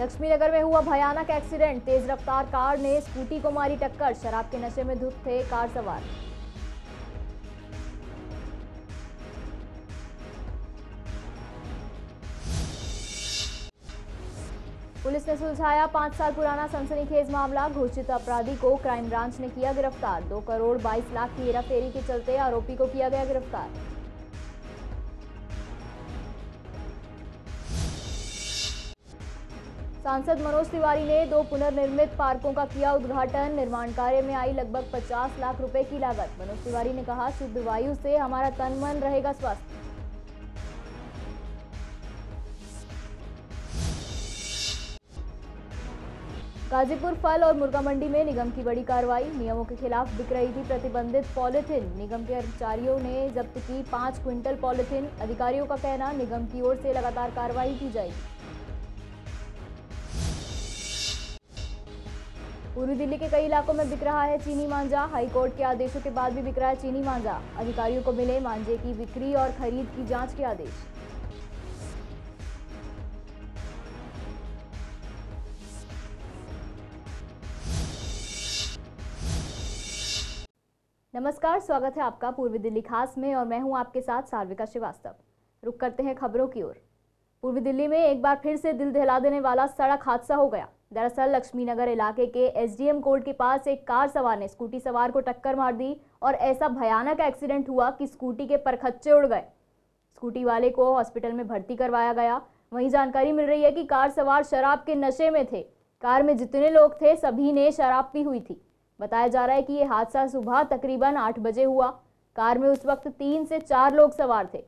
लक्ष्मीनगर में हुआ भयानक एक्सीडेंट। तेज रफ्तार कार ने स्कूटी को मारी टक्कर। शराब के नशे में धुत थे कार सवार। पुलिस ने सुलझाया 5 साल पुराना सनसनीखेज मामला। घोषित अपराधी को क्राइम ब्रांच ने किया गिरफ्तार। 2 करोड़ 22 लाख की हेराफेरी के चलते आरोपी को किया गया गिरफ्तार। सांसद मनोज तिवारी ने 2 पुनर्निर्मित पार्कों का किया उद्घाटन। निर्माण कार्य में आई लगभग 50 लाख रुपए की लागत। मनोज तिवारी ने कहा, शुद्ध वायु से हमारा तन मन रहेगा स्वस्थ। गाजीपुर फल और मुर्गा मंडी में निगम की बड़ी कार्रवाई। नियमों के खिलाफ बिक रही थी प्रतिबंधित पॉलिथीन। निगम के कर्मचारियों ने जब्त की 5 क्विंटल पॉलिथीन। अधिकारियों का कहना, निगम की ओर से लगातार कार्रवाई की जाएगी। पूर्वी दिल्ली के कई इलाकों में बिक रहा है चीनी मांझा। हाईकोर्ट के आदेशों के बाद भी बिक रहा है चीनी मांझा। अधिकारियों को मिले मांझे की बिक्री और खरीद की जांच के आदेश। नमस्कार, स्वागत है आपका पूर्वी दिल्ली खास में और मैं हूं आपके साथ सार्विका श्रीवास्तव। रुक करते हैं खबरों की ओर। पूर्वी दिल्ली में एक बार फिर से दिल दहला देने वाला सड़क हादसा हो गया। दरअसल लक्ष्मीनगर इलाके के एसडीएम कोर्ट के पास एक कार सवार ने स्कूटी सवार को टक्कर मार दी और ऐसा भयानक एक्सीडेंट हुआ कि स्कूटी के परखच्चे उड़ गए। स्कूटी वाले को हॉस्पिटल में भर्ती करवाया गया। वहीं जानकारी मिल रही है कि कार सवार शराब के नशे में थे। कार में जितने लोग थे सभी ने शराब पी हुई थी। बताया जा रहा है कि यह हादसा सुबह तकरीबन 8 बजे हुआ। कार में उस वक्त 3 से 4 लोग सवार थे।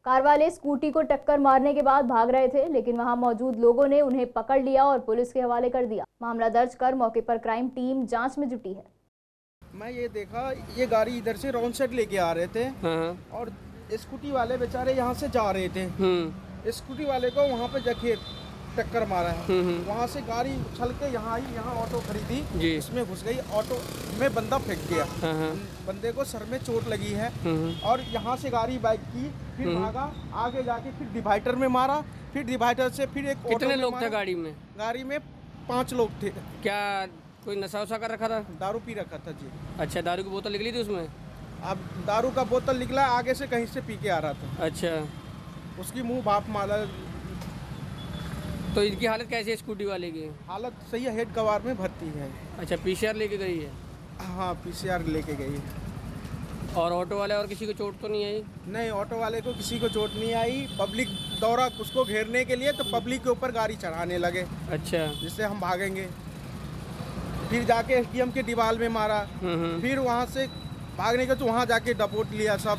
कार वाले स्कूटी को टक्कर मारने के बाद भाग रहे थे, लेकिन वहां मौजूद लोगों ने उन्हें पकड़ लिया और पुलिस के हवाले कर दिया। मामला दर्ज कर मौके पर क्राइम टीम जांच में जुटी है। मैं ये देखा, ये गाड़ी इधर से राउंड साइड लेके आ रहे थे और स्कूटी वाले बेचारे यहाँ से जा रहे थे। स्कूटी वाले को वहाँ पे जाके टक्कर मारा है। वहाँ से गाड़ी उछल के यहाँ आई, यहाँ ऑटो खरीदी, इसमें घुस गई। ऑटो में बंदा फेंक गया। बंदे को सर में चोट लगी है और यहाँ से गाड़ी बाइक की फिर भागा, आगे जाके फिर डिवाइडर में मारा, फिर डिवाइडर से फिर एक। कितने लोग थे गाड़ी में? गाड़ी में 5 लोग थे। क्या कोई नशा वशा कर रखा था? दारू पी रखा था जी। अच्छा, दारू की बोतल निकली थी उसमें? अब दारू का बोतल निकला, आगे से कहीं से पी के आ रहा था। अच्छा, उसकी मुंह भाप माला। तो इनकी हालत कैसी है स्कूटी वाले की? हालत सही है, हेड कवार में भर्ती है। अच्छा, पीसीआर लेके गई है? हाँ, पीसीआर लेके गई है। और ऑटो वाले और किसी को चोट तो नहीं आई? नहीं, ऑटो वाले को किसी को चोट नहीं आई। पब्लिक दौड़ा उसको घेरने के लिए, तो पब्लिक के ऊपर गाड़ी चढ़ाने लगे। अच्छा, जिससे हम भागेंगे। फिर जाके एसडीएम के दीवार में मारा। फिर वहाँ से भागने के तो वहाँ जाके डपोट लिया सब।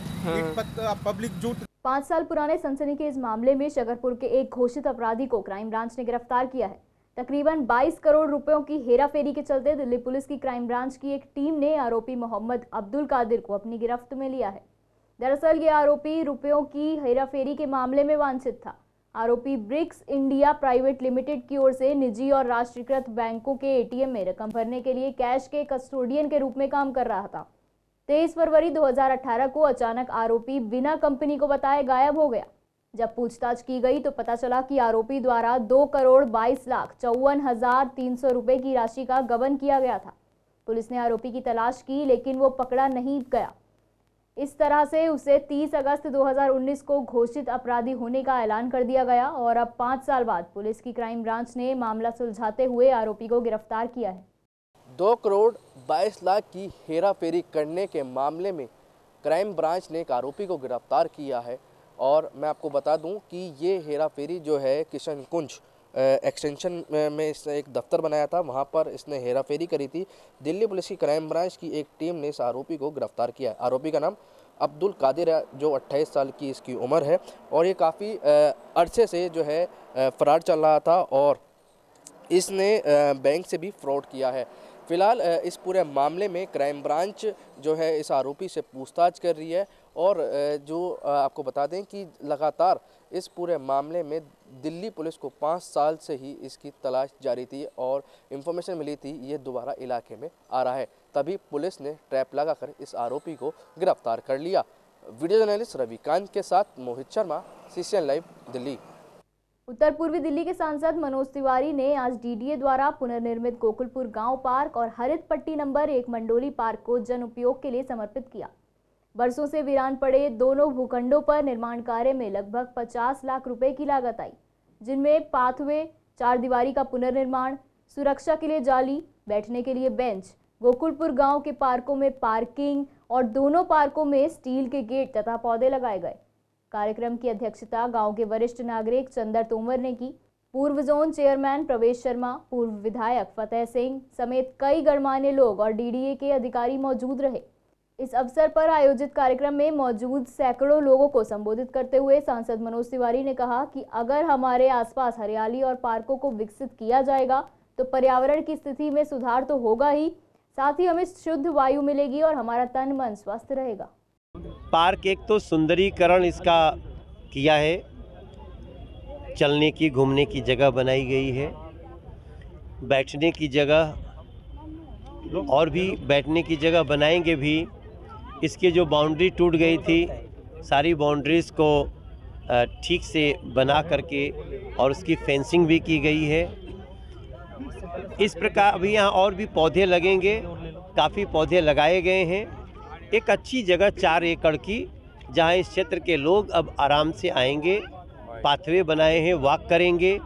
पब्लिक जुट। 5 साल पुराने सनसनीखेज मामले में शकरपुर के एक घोषित अपराधी को क्राइम ब्रांच ने गिरफ्तार किया है। तकरीबन 22 करोड़ रुपयों की हेराफेरी के चलते दिल्ली पुलिस की क्राइम ब्रांच की एक टीम ने आरोपी मोहम्मद अब्दुल कादिर को अपनी गिरफ्त में लिया है। दरअसल ये आरोपी रुपयों की हेराफेरी के मामले में वांछित था। आरोपी ब्रिक्स इंडिया प्राइवेट लिमिटेड की ओर से निजी और राष्ट्रीयकृत बैंकों के एटीएम में रकम भरने के लिए कैश के कस्टोडियन के रूप में काम कर रहा था। 23 फरवरी 2018 को अचानक आरोपी बिना कंपनी को बताए गायब हो गया। जब पूछताछ की गई तो पता चला कि आरोपी द्वारा 2 करोड़ 22 लाख 54,300 रुपए की राशि का गबन किया गया था। पुलिस ने आरोपी की तलाश की, लेकिन वो पकड़ा नहीं गया। इस तरह से उसे 30 अगस्त 2019 को घोषित अपराधी होने का ऐलान कर दिया गया और अब 5 साल बाद पुलिस की क्राइम ब्रांच ने मामला सुलझाते हुए आरोपी को गिरफ्तार किया है। 2 करोड़ 22 लाख की हेराफेरी करने के मामले में क्राइम ब्रांच ने एक आरोपी को गिरफ्तार किया है। और मैं आपको बता दूं कि ये हेराफेरी जो है किशन कुंज एक्सटेंशन में इसने एक दफ्तर बनाया था, वहां पर इसने हेराफेरी करी थी। दिल्ली पुलिस की क्राइम ब्रांच की एक टीम ने इस आरोपी को गिरफ्तार किया है। आरोपी का नाम अब्दुल कादिर है, जो 28 साल की इसकी उम्र है और ये काफ़ी अरसे से जो है फरार चल रहा था और इसने बैंक से भी फ्रॉड किया है। फिलहाल इस पूरे मामले में क्राइम ब्रांच जो है इस आरोपी से पूछताछ कर रही है और जो आपको बता दें कि लगातार इस पूरे मामले में दिल्ली पुलिस को 5 साल से ही इसकी तलाश जारी थी और इन्फॉर्मेशन मिली थी ये दोबारा इलाके में आ रहा है। तभी पुलिस ने ट्रैप लगाकर इस आरोपी को गिरफ्तार कर लिया। वीडियो जर्नलिस्ट रविकांत के साथ मोहित शर्मा, सीसीएन लाइव, दिल्ली। उत्तर पूर्वी दिल्ली के सांसद मनोज तिवारी ने आज डीडीए द्वारा पुनर्निर्मित गोकुलपुर गांव पार्क और हरित पट्टी नंबर 1 मंडोली पार्क को जन उपयोग के लिए समर्पित किया। बरसों से वीरान पड़े दोनों भूखंडों पर निर्माण कार्य में लगभग 50 लाख रुपए की लागत आई, जिनमें पाथवे, 4 दीवारी का पुनर्निर्माण, सुरक्षा के लिए जाली, बैठने के लिए बेंच, गोकुलपुर गांव के पार्कों में पार्किंग और दोनों पार्कों में स्टील के गेट तथा पौधे लगाए गए। कार्यक्रम की अध्यक्षता गांव के वरिष्ठ नागरिक चंदर तोमर ने की। पूर्व जोन चेयरमैन प्रवेश शर्मा, पूर्व विधायक फतेह सिंह समेत कई गणमान्य लोग और डीडीए के अधिकारी मौजूद रहे। इस अवसर पर आयोजित कार्यक्रम में मौजूद सैकड़ों लोगों को संबोधित करते हुए सांसद मनोज तिवारी ने कहा कि अगर हमारे आसपास हरियाली और पार्कों को विकसित किया जाएगा तो पर्यावरण की स्थिति में सुधार तो होगा ही, साथ ही हमें शुद्ध वायु मिलेगी और हमारा तन मन स्वस्थ रहेगा। पार्क एक तो सुंदरीकरण इसका किया है, चलने की घूमने की जगह बनाई गई है, बैठने की जगह और भी बैठने की जगह बनाएंगे भी। इसकी जो बाउंड्री टूट गई थी, सारी बाउंड्रीज़ को ठीक से बना करके और उसकी फेंसिंग भी की गई है। इस प्रकार अभी यहाँ और भी पौधे लगेंगे, काफ़ी पौधे लगाए गए हैं। एक अच्छी जगह 4 एकड़ की, जहाँ इस क्षेत्र के लोग अब आराम से आएंगे, पाथवे बनाए हैं, वॉक करेंगे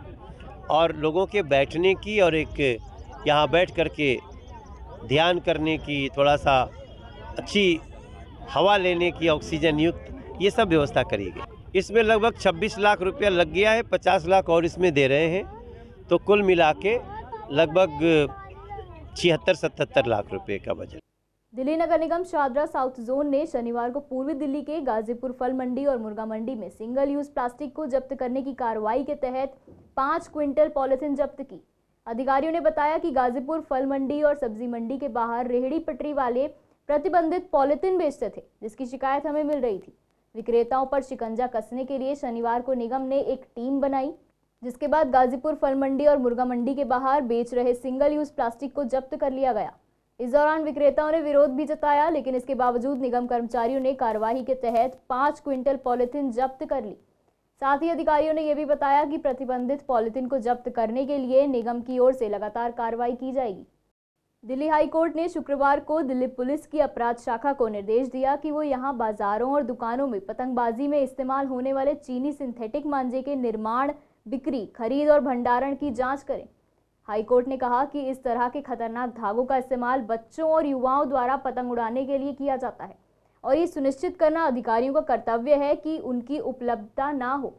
और लोगों के बैठने की और एक यहाँ बैठ करके ध्यान करने की, थोड़ा सा अच्छी हवा लेने की, ऑक्सीजन युक्त, ये सब व्यवस्था करी गई। इसमें लगभग 26 लाख रुपया लग गया है, 50 लाख और इसमें दे रहे हैं, तो कुल मिला के लगभग 76-77 लाख रुपए का बजट। दिल्ली नगर निगम शादरा साउथ जोन ने शनिवार को पूर्वी दिल्ली के गाजीपुर फल मंडी और मुर्गा मंडी में सिंगल यूज प्लास्टिक को जब्त करने की कार्रवाई के तहत 5 क्विंटल पॉलिथीन जब्त की। अधिकारियों ने बताया कि गाजीपुर फल मंडी और सब्जी मंडी के बाहर रेहड़ी पटरी वाले प्रतिबंधित पॉलिथीन बेचते थे, जिसकी शिकायत हमें मिल रही थी। विक्रेताओं पर शिकंजा कसने के लिए शनिवार को निगम ने एक टीम बनाई, जिसके बाद गाजीपुर फल मंडी और मुर्गा मंडी के बाहर बेच रहे सिंगल यूज प्लास्टिक को जब्त कर लिया गया। इस दौरान विक्रेताओं ने विरोध भी जताया, लेकिन इसके बावजूद निगम कर्मचारियों ने कार्रवाई के तहत 5 क्विंटल पॉलिथीन जब्त कर ली। साथ ही अधिकारियों ने यह भी बताया कि प्रतिबंधित पॉलिथीन को जब्त करने के लिए निगम की ओर से लगातार कार्रवाई की जाएगी। दिल्ली हाई कोर्ट ने शुक्रवार को दिल्ली पुलिस की अपराध शाखा को निर्देश दिया कि वो यहां बाजारों और दुकानों में पतंगबाजी में इस्तेमाल होने वाले चीनी सिंथेटिक मांझे के निर्माण, बिक्री, खरीद और भंडारण की जांच करें। हाईकोर्ट ने कहा कि इस तरह के खतरनाक धागों का इस्तेमाल बच्चों और युवाओं द्वारा पतंग उड़ाने के लिए किया जाता है और ये सुनिश्चित करना अधिकारियों का कर्तव्य है कि उनकी उपलब्धता ना हो।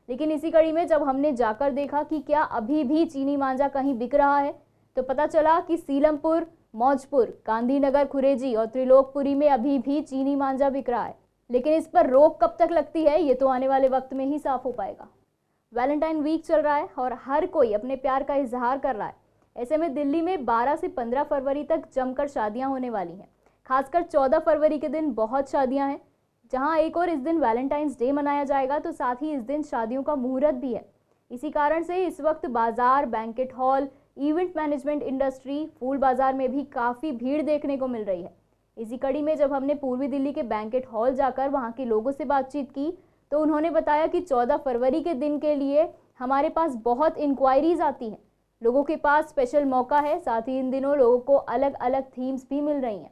लेकिन इसी कड़ी में जब हमने जाकर देखा कि क्या अभी भी चीनी मांझा कहीं बिक रहा है, तो पता चला कि सीलमपुर, मौजपुर, गांधीनगर, खुरेजी और त्रिलोकपुरी में अभी भी चीनी मांझा बिक रहा है। लेकिन इस पर रोक कब तक लगती है, ये तो आने वाले वक्त में ही साफ हो पाएगा। वैलेंटाइन वीक चल रहा है और हर कोई अपने प्यार का इजहार कर रहा है। ऐसे में दिल्ली में 12 से 15 फरवरी तक जमकर शादियां होने वाली हैं। खासकर 14 फरवरी के दिन बहुत शादियां हैं। जहां एक और इस दिन वैलेंटाइंस डे मनाया जाएगा, तो साथ ही इस दिन शादियों का मुहूर्त भी है। इसी कारण से इस वक्त बाजार, banquet hall, event management industry, फूल बाजार में भी काफ़ी भीड़ देखने को मिल रही है। इसी कड़ी में जब हमने पूर्वी दिल्ली के बैंकेट हॉल जाकर वहाँ के लोगों से बातचीत की, तो उन्होंने बताया कि 14 फरवरी के दिन के लिए हमारे पास बहुत इंक्वायरीज आती हैं। लोगों के पास स्पेशल मौका है, साथ ही इन दिनों लोगों को अलग अलग थीम्स भी मिल रही हैं।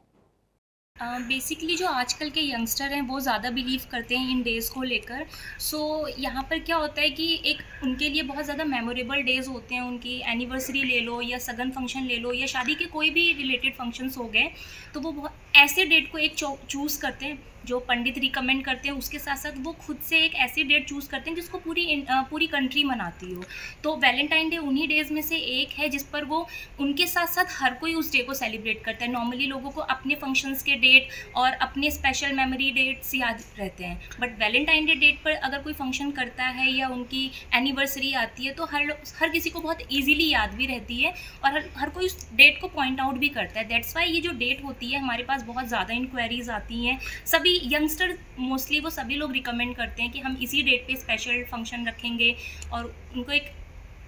बेसिकली जो आजकल के यंगस्टर हैं वो ज़्यादा बिलीव करते हैं इन डेज़ को लेकर। सो यहाँ पर क्या होता है कि एक उनके लिए बहुत ज़्यादा मेमोरेबल डेज़ होते हैं। उनकी एनिवर्सरी ले लो या सगन फंक्शन ले लो या शादी के कोई भी रिलेटेड फंक्शंस हो गए, तो वो बहुत ऐसे डेट को एक चूज़ करते हैं जो पंडित रिकमेंड करते हैं। उसके साथ साथ वो खुद से एक ऐसी डेट चूज़ करते हैं जिसको पूरी कंट्री मनाती हो। तो वैलेंटाइन डे उन्हीं डेज़ में से एक है जिस पर वो उनके साथ साथ हर कोई उस डे को सेलिब्रेट करता है। नॉर्मली लोगों को अपने फंक्शंस के डेट और अपने स्पेशल मेमोरी डेट्स याद रहते हैं, बट वैलेंटाइन डे डेट पर अगर कोई फंक्शन करता है या उनकी एनिवर्सरी आती है तो हर किसी को बहुत ईजिली याद भी रहती है और हर कोई उस डेट को पॉइंट आउट भी करता है। दैट्स वाई ये जो डेट होती है हमारे पास बहुत ज़्यादा इंक्वायरीज आती हैं। सभी यंगस्टर मोस्टली वो सभी लोग रिकमेंड करते हैं कि हम इसी डेट पे स्पेशल फंक्शन रखेंगे और उनको एक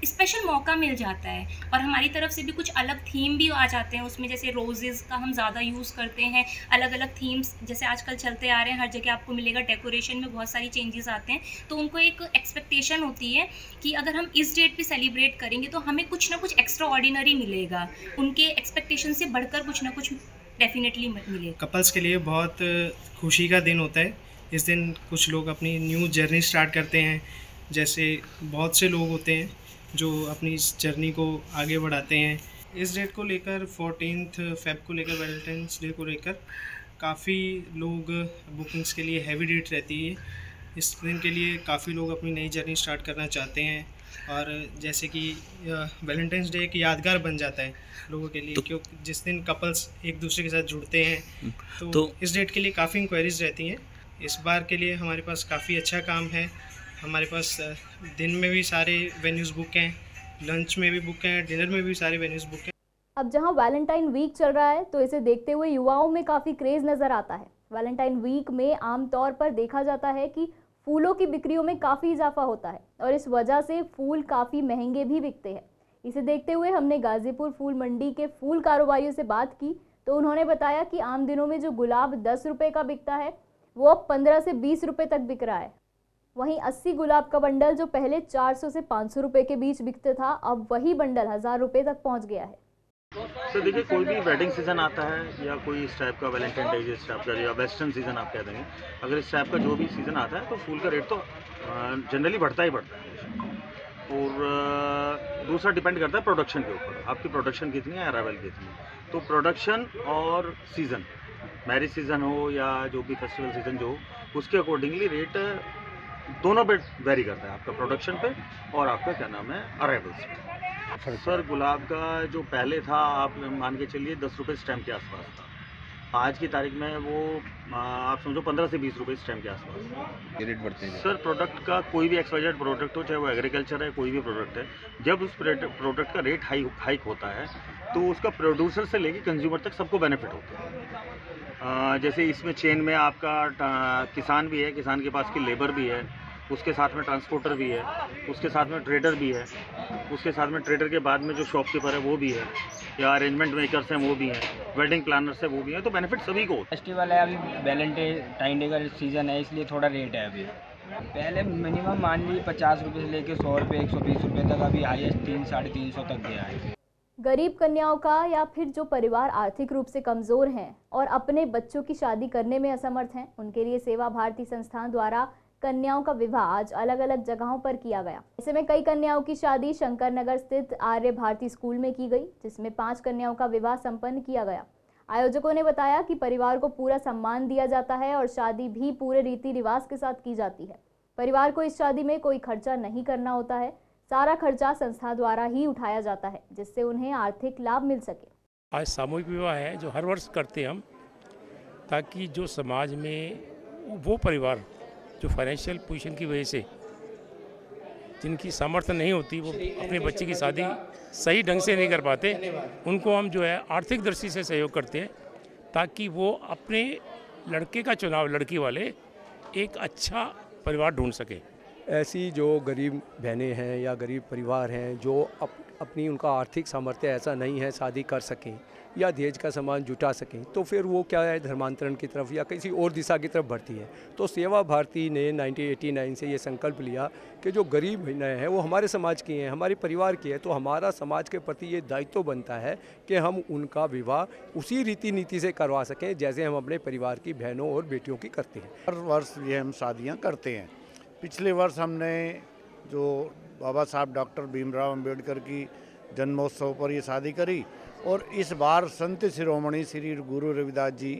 स्पेशल मौका मिल जाता है। और हमारी तरफ से भी कुछ अलग थीम भी आ जाते हैं उसमें, जैसे रोजेज़ का हम ज़्यादा यूज़ करते हैं, अलग अलग थीम्स जैसे आजकल चलते आ रहे हैं, हर जगह आपको मिलेगा, डेकोरेशन में बहुत सारी चेंजेस आते हैं। तो उनको एक एक्सपेक्टेशन होती है कि अगर हम इस डेट पे सेलिब्रेट करेंगे तो हमें कुछ ना कुछ एक्स्ट्रा ऑर्डिनरी मिलेगा, उनके एक्सपेक्टेशन से बढ़कर कुछ ना कुछ डेफिनेटली मिलेगा। कपल्स के लिए बहुत खुशी का दिन होता है। इस दिन कुछ लोग अपनी न्यू जर्नी स्टार्ट करते हैं। जैसे बहुत से लोग होते हैं जो अपनी इस जर्नी को आगे बढ़ाते हैं। इस डेट को लेकर 14 फेब को लेकर, वैलेंटाइंस डे को लेकर काफ़ी लोग बुकिंग्स के लिए हैवी डेट रहती है। इस दिन के लिए काफ़ी लोग अपनी नई जर्नी स्टार्ट करना चाहते हैं और जैसे कि वैलेंटाइंस डे एक यादगार बन जाता है लोगों के लिए, क्योंकि जिस दिन कपल्स एक दूसरे के साथ जुड़ते हैं तो इस डेट के लिए काफ़ी इंक्वायरीज रहती हैं। इस बार के लिए हमारे पास काफ़ी अच्छा काम है। हमारे पास दिन में भी सारे वेन्यूज़ बुक हैं, लंच में भी बुक हैं, डिनर में भी सारे वेन्यूज़ बुक हैं। अब जहां वैलेंटाइन वीक चल रहा है तो इसे देखते हुए युवाओं में काफ़ी क्रेज़ नज़र आता है। वैलेंटाइन वीक में आमतौर पर देखा जाता है कि फूलों की बिक्रियों में काफ़ी इजाफा होता है और इस वजह से फूल काफ़ी महंगे भी बिकते हैं। इसे देखते हुए हमने गाजीपुर फूल मंडी के फूल कारोबारियों से बात की तो उन्होंने बताया कि आम दिनों में जो गुलाब 10 रुपये का बिकता है वो अब 15 से 20 रुपये तक बिक रहा है। वहीं 80 गुलाब का बंडल जो पहले 400 से 500 रुपये के बीच बिकते था, अब वही बंडल 1000 रुपये तक पहुंच गया है। तो देखिए, कोई भी वेडिंग सीज़न आता है या कोई इस टाइप का वैलेंटाइन डे जिस टाइप का या वेस्टर्न सीज़न आप कह देंगे, अगर इस टाइप का जो भी सीज़न आता है तो फूल का रेट तो जनरली बढ़ता ही बढ़ता है। और दूसरा डिपेंड करता है प्रोडक्शन के ऊपर, आपकी प्रोडक्शन कितनी है, अराइवल कितनी है। तो प्रोडक्शन और सीज़न, मैरिज सीज़न हो या जो भी फेस्टिवल सीज़न जो हो, उसके अकॉर्डिंगली रेट दोनों पे वेरी करता है, आपका प्रोडक्शन पे और आपका क्या नाम है अराइवल्स पे। सर गुलाब का जो पहले था आप मान के चलिए 10 रुपये स्टैम्प के आसपास था, आज की तारीख में वो आप समझो 15 से 20 रुपये स्टैम्प के आसपास रेट बढ़ते हैं। सर प्रोडक्ट का कोई भी एक्सवाइजेड प्रोडक्ट हो, चाहे वो एग्रीकल्चर है, कोई भी प्रोडक्ट है, जब उस प्रोडक्ट का रेट हाइक होता है तो उसका प्रोड्यूसर से लेके कंज्यूमर तक सबको बेनिफिट होता है। जैसे इसमें चेन में आपका किसान भी है, किसान के पास की लेबर भी है, उसके साथ में ट्रांसपोर्टर भी है, उसके साथ में ट्रेडर भी है, उसके साथ में ट्रेडर के बाद में जो शॉपकीपर है वो भी है, या अरेंजमेंट मेकर्स हैं वो भी हैं, वेडिंग प्लानर्स है वो भी हैं, तो बेनिफिट सभी को। फेस्टिवल है, अभी वैलेंटाइन डे का सीज़न है, इसलिए थोड़ा रेट है अभी। पहले मिनिमम मान ली 50 रुपये से लेकर 100 रुपये 120 रुपये तक, अभी हाईएस्ट 300-350 तक गया है। गरीब कन्याओं का या फिर जो परिवार आर्थिक रूप से कमज़ोर हैं और अपने बच्चों की शादी करने में असमर्थ हैं, उनके लिए सेवा भारती संस्थान द्वारा कन्याओं का विवाह आज अलग अलग जगहों पर किया गया। ऐसे में कई कन्याओं की शादी शंकर नगर स्थित आर्य भारती स्कूल में की गई, जिसमें 5 कन्याओं का विवाह संपन्न किया गया। आयोजकों ने बताया कि परिवार को पूरा सम्मान दिया जाता है और शादी भी पूरे रीति रिवाज के साथ की जाती है। परिवार को इस शादी में कोई खर्चा नहीं करना होता है, सारा खर्चा संस्था द्वारा ही उठाया जाता है, जिससे उन्हें आर्थिक लाभ मिल सके। आज सामूहिक विवाह है जो हर वर्ष करते हैं हम, ताकि जो समाज में वो परिवार जो फाइनेंशियल पोजीशन की वजह से जिनकी सामर्थ्य नहीं होती, वो अपने बच्चे की शादी सही ढंग से नहीं कर पाते, उनको हम जो है आर्थिक दृष्टि से सहयोग करते हैं, ताकि वो अपने लड़के का चुनाव लड़की वाले एक अच्छा परिवार ढूंढ सके। ऐसी जो गरीब बहनें हैं या गरीब परिवार हैं जो अपनी उनका आर्थिक सामर्थ्य ऐसा नहीं है शादी कर सकें या दहेज का सामान जुटा सकें, तो फिर वो क्या है धर्मांतरण की तरफ या किसी और दिशा की तरफ बढ़ती है। तो सेवा भारती ने 1989 से ये संकल्प लिया कि जो गरीब महिलाएं हैं वो हमारे समाज की हैं, हमारे परिवार की है, तो हमारा समाज के प्रति ये दायित्व बनता है कि हम उनका विवाह उसी रीति नीति से करवा सकें जैसे हम अपने परिवार की बहनों और बेटियों की करते हैं। हर वर्ष ये हम शादियाँ करते हैं। पिछले वर्ष हमने जो बाबा साहब डॉक्टर भीमराव अंबेडकर की जन्मोत्सव पर ये शादी करी, और इस बार संत शिरोमणि श्री गुरु रविदास जी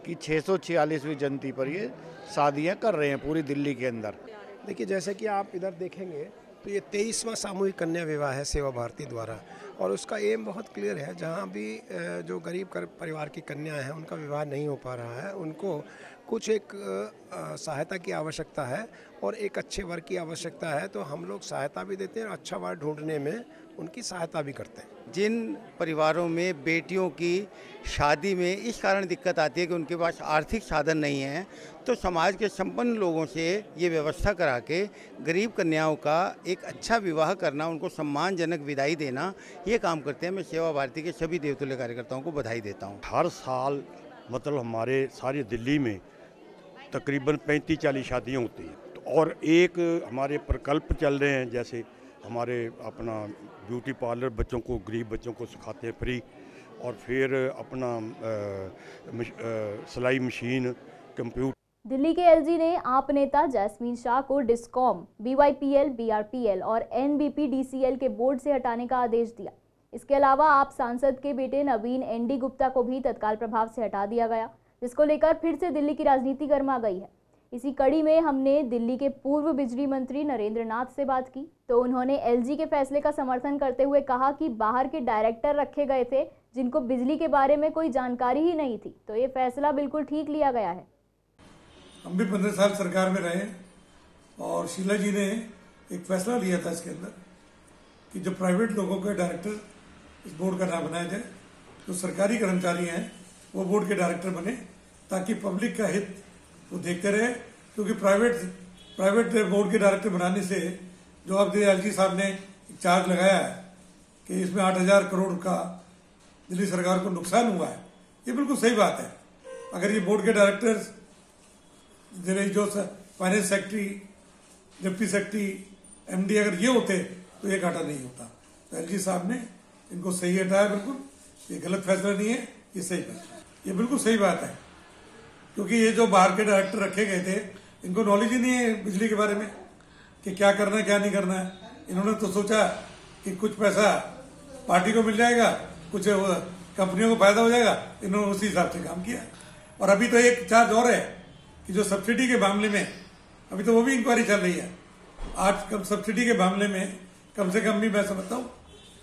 की 646वीं जयंती पर ये शादियाँ कर रहे हैं पूरी दिल्ली के अंदर। देखिए, जैसे कि आप इधर देखेंगे तो ये 23वां सामूहिक कन्या विवाह है सेवा भारती द्वारा, और उसका एम बहुत क्लियर है। जहाँ भी जो गरीब परिवार की कन्याएं हैं उनका विवाह नहीं हो पा रहा है, उनको कुछ एक सहायता की आवश्यकता है और एक अच्छे वर की आवश्यकता है, तो हम लोग सहायता भी देते हैं और अच्छा वर ढूंढने में उनकी सहायता भी करते हैं। जिन परिवारों में बेटियों की शादी में इस कारण दिक्कत आती है कि उनके पास आर्थिक साधन नहीं है, तो समाज के संपन्न लोगों से ये व्यवस्था करा के गरीब कन्याओं का एक अच्छा विवाह करना, उनको सम्मानजनक विदाई देना, ये काम करते हैं। मैं सेवा भारती के सभी देवतुल्य कार्यकर्ताओं को बधाई देता हूँ। हर साल मतलब हमारे सारी दिल्ली में तकरीबन 35-40 शादियाँ होती हैं, और एक हमारे प्रकल्प चल रहे हैं, जैसे हमारे अपना ब्यूटी पार्लर बच्चों को, गरीब बच्चों को सिखाते हैं फ्री, और फिर अपना सिलाई मशीन, कंप्यूटर। दिल्ली के एलजी ने आप नेता जैस्मीन शाह को डिस्कॉम, बीवाईपीएल, बीआरपीएल और एनबीपीडीसीएल के बोर्ड से हटाने का आदेश दिया। इसके अलावा आप सांसद के बेटे नवीन एनडी गुप्ता को भी तत्काल प्रभाव से हटा दिया गया, जिसको लेकर फिर से दिल्ली की राजनीति गर्मा गई है। इसी कड़ी में हमने दिल्ली के पूर्व बिजली मंत्री नरेंद्र नाथ से बात की, तो उन्होंने एलजी के फैसले का समर्थन करते हुए कहा कि बाहर के डायरेक्टर रखे गए थे जिनको बिजली के बारे में कोई जानकारी ही नहीं थी, तो ये फैसला बिल्कुल ठीक लिया गया है। हम भी 15 साल सरकार में रहे और शीला जी ने एक फैसला लिया था इसके अंदर कि जो प्राइवेट लोगों के डायरेक्टर इस बोर्ड का ना बनाया जाए, जो सरकारी कर्मचारी हैं वो बोर्ड के डायरेक्टर बने, ताकि पब्लिक का हित वो देखते रहे। क्योंकि प्राइवेट बोर्ड के डायरेक्टर बनाने से जो अब एलजी साहब ने एक चार्ज लगाया है कि इसमें 8,000 करोड़ का दिल्ली सरकार को नुकसान हुआ है, ये बिल्कुल सही बात है। अगर ये बोर्ड के डायरेक्टर्स जो finance secretary, deputy secretary, MD अगर ये होते तो ये घाटा नहीं होता। तो एलजी साहब ने इनको सही हटाया, बिल्कुल ये गलत फैसला नहीं है, ये सही फैसला है, ये बिल्कुल सही बात है। क्योंकि ये जो बाहर के डायरेक्टर रखे गए थे, इनको नॉलेज ही नहीं है बिजली के बारे में कि क्या करना है क्या नहीं करना है। इन्होंने तो सोचा कि कुछ पैसा पार्टी को मिल जाएगा, कुछ कंपनियों को फायदा हो जाएगा, इन्होंने उसी हिसाब से काम किया। और अभी तो एक चार्ज और है कि जो सब्सिडी के मामले में अभी तो वो भी इंक्वायरी चल रही है। आज सब्सिडी के मामले में कम से कम भी मैं समझता हूँ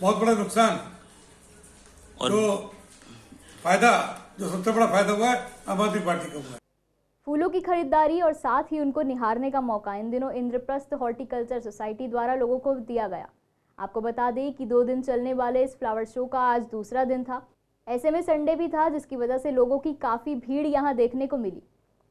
बहुत बड़ा नुकसान, और जो सबसे बड़ा फायदा हुआ है आम आदमी पार्टी का हुआ है। फूलों की खरीदारी और साथ ही उनको निहारने का मौका इन दिनों इंद्रप्रस्थ हॉर्टिकल्चर सोसाइटी द्वारा लोगों को दिया गया। आपको बता दें कि 2 दिन चलने वाले इस फ्लावर शो का आज दूसरा दिन था। ऐसे में संडे भी था, जिसकी वजह से लोगों की काफ़ी भीड़ यहाँ देखने को मिली।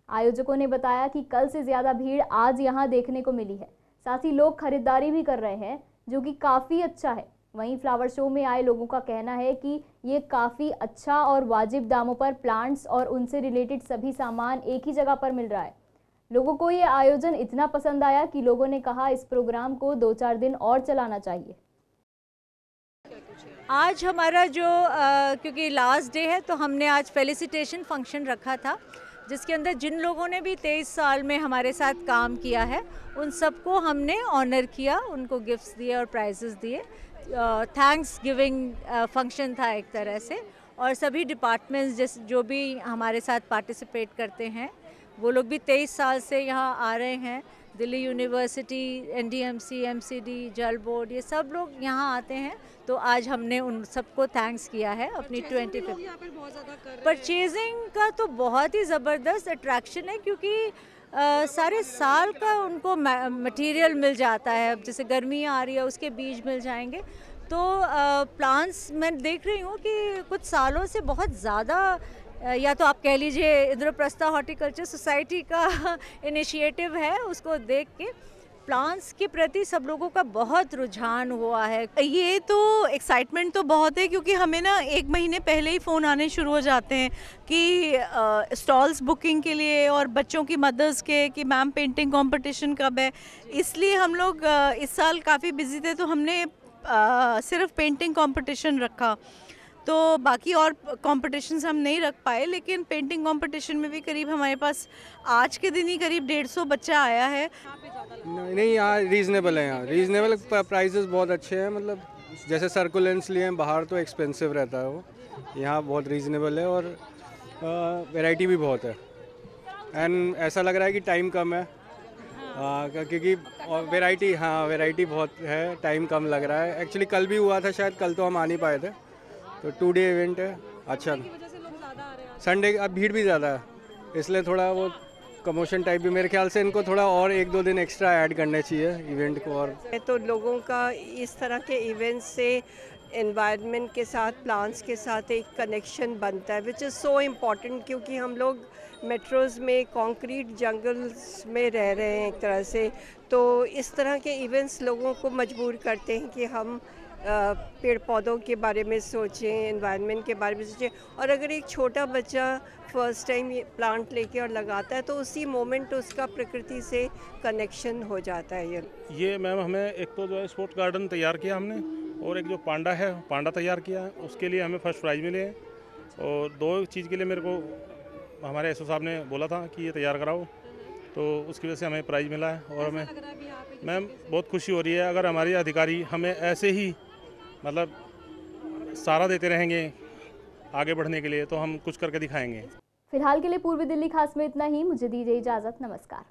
आयोजकों ने बताया कि कल से ज़्यादा भीड़ आज यहाँ देखने को मिली है। साथ ही लोग खरीदारी भी कर रहे हैं, जो कि काफ़ी अच्छा है। वहीं फ्लावर शो में आए लोगों का कहना है कि ये काफ़ी अच्छा और वाजिब दामों पर प्लांट्स और उनसे रिलेटेड सभी सामान एक ही जगह पर मिल रहा है। लोगों को ये आयोजन इतना पसंद आया कि लोगों ने कहा इस प्रोग्राम को 2-4 दिन और चलाना चाहिए। आज हमारा जो क्योंकि लास्ट डे है, तो हमने आज फेलिसिटेशन फंक्शन रखा था, जिसके अंदर जिन लोगों ने भी 23 साल में हमारे साथ काम किया है उन सबको हमने ऑनर किया, उनको गिफ्ट्स दिए और प्राइजेस दिए। थैंक्स गिविंग फंक्शन था एक तरह से। और सभी डिपार्टमेंट्स जो भी हमारे साथ पार्टिसिपेट करते हैं वो लोग भी 23 साल से यहाँ आ रहे हैं। दिल्ली यूनिवर्सिटी, एनडीएमसी, एमसीडी, जल बोर्ड, ये सब लोग यहाँ आते हैं। तो आज हमने उन सबको थैंक्स किया है अपनी 25th। परचेजिंग का तो बहुत ही ज़बरदस्त अट्रैक्शन है, क्योंकि सारे साल का उनको मटेरियल मिल जाता है। अब जैसे गर्मी आ रही है उसके बीज मिल जाएंगे। तो प्लांट्स मैं देख रही हूँ कि कुछ सालों से बहुत ज़्यादा, या तो आप कह लीजिए इंद्रप्रस्था हॉर्टिकल्चर सोसाइटी का इनिशिएटिव है, उसको देख के प्लांट्स के प्रति सब लोगों का बहुत रुझान हुआ है। ये तो एक्साइटमेंट तो बहुत है, क्योंकि हमें ना 1 महीने पहले ही फ़ोन आने शुरू हो जाते हैं कि स्टॉल्स बुकिंग के लिए, और बच्चों की मदर्स के कि मैम पेंटिंग कंपटीशन कब है। इसलिए हम लोग इस साल काफ़ी बिजी थे, तो हमने सिर्फ पेंटिंग कंपटीशन रखा। तो बाकी और कॉम्पिटिशन्स हम नहीं रख पाए, लेकिन पेंटिंग कंपटीशन में भी करीब हमारे पास आज के दिन ही करीब 150 बच्चा आया है। नहीं, यहाँ रीज़नेबल है, यहाँ रीज़नेबल प्राइसेस बहुत अच्छे हैं। मतलब जैसे सर्कुलेंट्स लिए हैं बाहर तो एक्सपेंसिव रहता है, वो यहाँ बहुत रीज़नेबल है, और वैरायटी भी बहुत है। एंड ऐसा लग रहा है कि टाइम कम है, क्योंकि वैरायटी बहुत है, टाइम कम लग रहा है। एक्चुअली कल भी हुआ था, शायद कल तो हम आ नहीं पाए थे, तो 2 डे इवेंट है। अच्छा, संडे अब भीड़ भी ज़्यादा है, इसलिए थोड़ा वो कमोशन टाइप भी, मेरे ख्याल से इनको थोड़ा और 1-2 दिन एक्स्ट्रा ऐड करने चाहिए इवेंट को। और तो लोगों का इस तरह के इवेंट से एनवायरनमेंट के साथ, प्लांट्स के साथ एक कनेक्शन बनता है, विच इज़ सो इम्पॉर्टेंट, क्योंकि हम लोग मेट्रोज़ में कंक्रीट जंगल्स में रह रहे हैं एक तरह से। तो इस तरह के इवेंट्स लोगों को मजबूर करते हैं कि हम पेड़ पौधों के बारे में सोचें, एनवायरनमेंट के बारे में सोचें। और अगर एक छोटा बच्चा फर्स्ट टाइम ये प्लांट लेके और लगाता है तो उसी मोमेंट उसका प्रकृति से कनेक्शन हो जाता है। ये मैम हमें एक तो जो है स्पोर्ट्स गार्डन तैयार किया हमने, और एक जो पांडा है पांडा तैयार किया है, उसके लिए हमें फर्स्ट प्राइज़ मिले हैं। और 2 चीज़ के लिए मेरे को हमारे एसओ साहब ने बोला था कि ये तैयार कराओ, तो उसकी वजह से हमें प्राइज़ मिला है। और हमें मैम बहुत खुशी हो रही है, अगर हमारे अधिकारी हमें ऐसे ही मतलब सहारा देते रहेंगे आगे बढ़ने के लिए, तो हम कुछ करके दिखाएंगे। फिलहाल के लिए पूर्वी दिल्ली खास में इतना ही। मुझे दीजिए इजाज़त। नमस्कार।